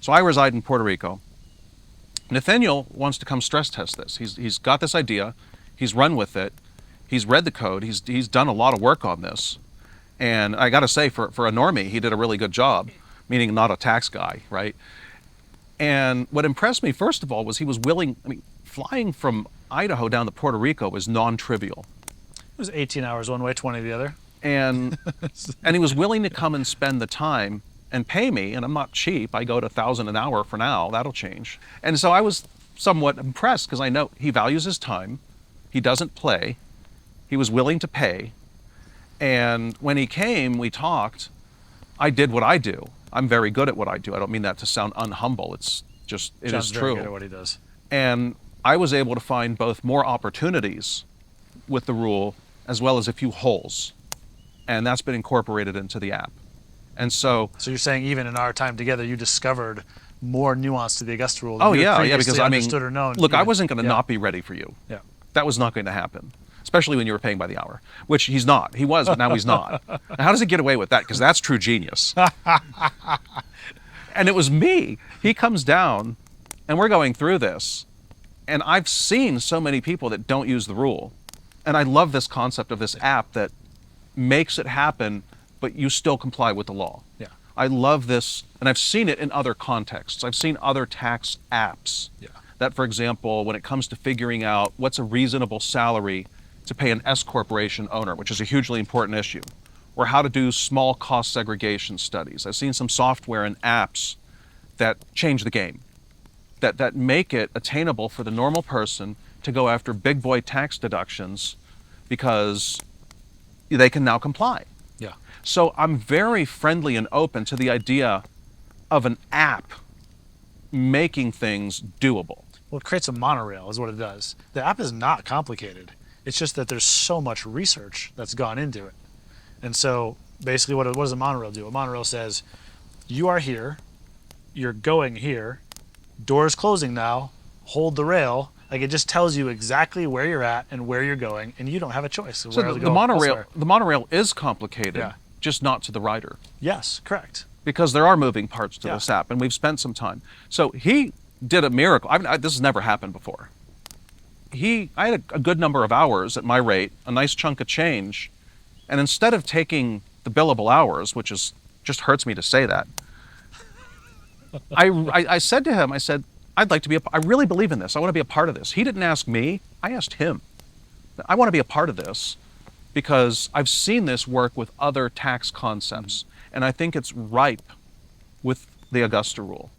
So I reside in Puerto Rico. Nethaniel wants to come stress test this. He's got this idea. He's run with it. He's read the code. He's done a lot of work on this. And I got to say, for a normie, he did a really good job, meaning not a tax guy, right? And what impressed me, first of all, was he was willing. I mean, flying from Idaho down to Puerto Rico is non-trivial. It was 18 hours one way, 20 the other. And he was willing to come and spend the time and pay me, and I'm not cheap. I go to $1,000 an hour for now. That'll change. And so I was somewhat impressed because I know he values his time. He doesn't play. He was willing to pay. And when he came, we talked. I did what I do. I'm very good at what I do. I don't mean that to sound unhumble. It's just, it John's is very true. good at what he does. And I was able to find both more opportunities with the rule as well as a few holes. And that's been incorporated into the app. And so you're saying even in our time together, you discovered more nuance to the Augusta Rule. Oh yeah, because I mean, understood or known. Look, I wasn't going to not be ready for you. Yeah. That was not going to happen, especially when you were paying by the hour, which he's not. He was, but now he's not. Now, how does he get away with that? Because that's true genius. And it was me. He comes down, and we're going through this, and I've seen so many people that don't use the rule, and I love this concept of this app that makes it happen, but you still comply with the law. Yeah. I love this, and I've seen it in other contexts. I've seen other tax apps that, for example, when it comes to figuring out what's a reasonable salary to pay an S corporation owner, which is a hugely important issue, or how to do small cost segregation studies. I've seen some software and apps that change the game, that make it attainable for the normal person to go after big boy tax deductions because they can now comply. Yeah. So I'm very friendly and open to the idea of an app making things doable. Well, it creates a monorail is what it does. The app is not complicated. It's just that there's so much research that's gone into it. And so basically what does a monorail do? A monorail says, you are here, you're going here, door's closing now, hold the rail. Like, it just tells you exactly where you're at and where you're going, and you don't have a choice. So the monorail is complicated, just not to the rider. Yes, correct. Because there are moving parts to this app, and we've spent some time. So he did a miracle. This has never happened before. I had a good number of hours at my rate, a nice chunk of change, and instead of taking the billable hours, which is just hurts me to say that, I said to him, I said, I'd like to be I really believe in this. I want to be a part of this. He didn't ask me. I asked him. I want to be a part of this because I've seen this work with other tax concepts, and I think it's ripe with the Augusta Rule.